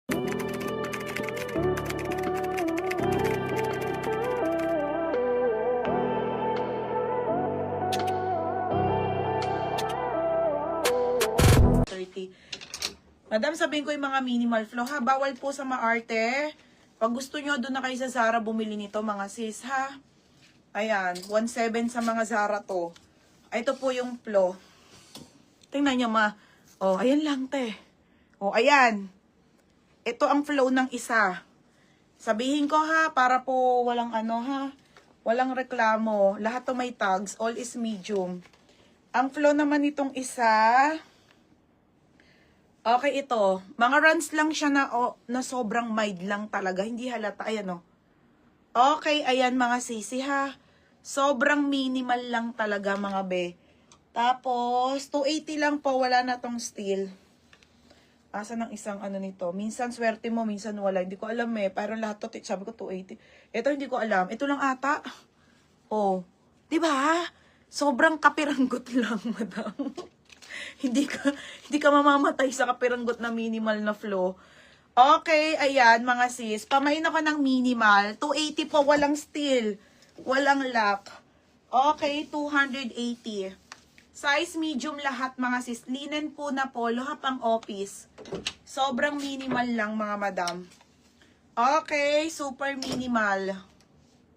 Madam, sabihin ko yung mga minimal flow ha. Bawal po sa maarte. Pag gusto nyo, doon na kayo sa Zara bumili nito mga sis ha. Ayan, 1.7 sa mga Zara to. Ito po yung flow. Tingnan nyo ma. Oh, ayan lang te. Oh, ayan. Ito ang flow ng isa. Sabihin ko ha, para po walang ano ha. Walang reklamo. Lahat to may tags. All is medium. Ang flow naman nitong isa... Okay, ito. Mga runs lang siya na sobrang mild lang talaga. Hindi halata. Ayan, o. Okay, ayan mga sisi, ha. Sobrang minimal lang talaga, mga be. Tapos, 280 lang po. Wala na tong steel. Asa ng isang ano nito. Minsan swerte mo, minsan wala. Hindi ko alam eh. Parang lahat to, sabi ko 280. Ito, hindi ko alam. Ito lang ata. Oh. Diba? Sobrang kapiranggot lang, madam. Hindi ka mamamatay sa kapiranggot na minimal na flow. Okay, ayan mga sis. Pamain ako ng minimal. 280 po, walang steel. Walang lock. Okay, 280. Size medium lahat mga sis. Linen po na polo, hapang office. Sobrang minimal lang mga madam. Okay, super minimal.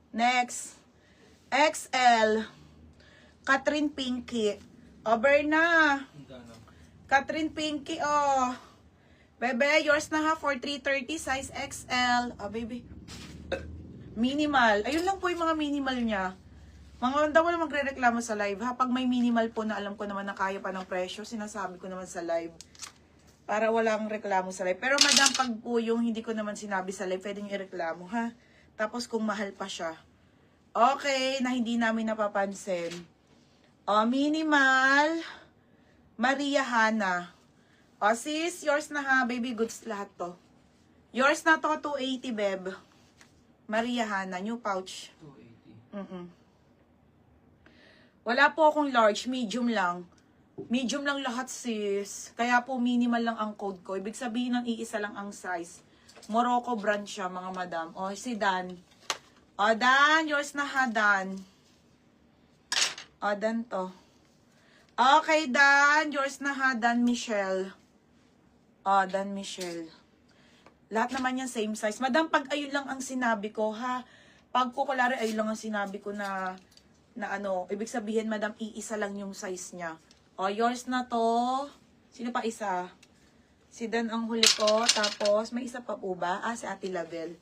Next. XL. Catherine Pinky. Over na. Catherine Pinky, oh. Bebe, yours na ha for 330, size XL. Oh, baby. Minimal. Ayun lang po yung mga minimal niya. Mga daw wala magre-reklamo sa live ha. Pag may minimal po na alam ko naman na kaya pa ng presyo, sinasabi ko naman sa live. Para walang reklamo sa live. Pero madam, pag po yung hindi ko naman sinabi sa live, pwedeng ireklamo ha. Tapos kung mahal pa siya. Okay, na hindi namin napapansin. Oh, minimal. Maria Hana. Oh, sis, yours na ha. Baby goods lahat to. Yours na to, 280, beb. Maria Hana, new pouch. 280. Wala po akong large, medium lang. Medium lang lahat, sis. Kaya po minimal lang ang code ko. Ibig sabihin ng iisa lang ang size. Morocco brand siya, mga madam. Oh, si Dan. Oh, Dan, yours na ha, Dan. Oh, Dan to. Okay, Dan. Yours na ha, Dan Michelle. Oh, Dan Michelle. Lahat naman yan same size. Madam, pag ayun lang ang sinabi ko, ha? Pag kukulari, ayun lang ang sinabi ko na ano, ibig sabihin, madam, iisa lang yung size niya. Oh, yours na to. Sino pa isa? Si Dan ang huli ko. Tapos, may isa pa po ba? Ah, si Ate Label.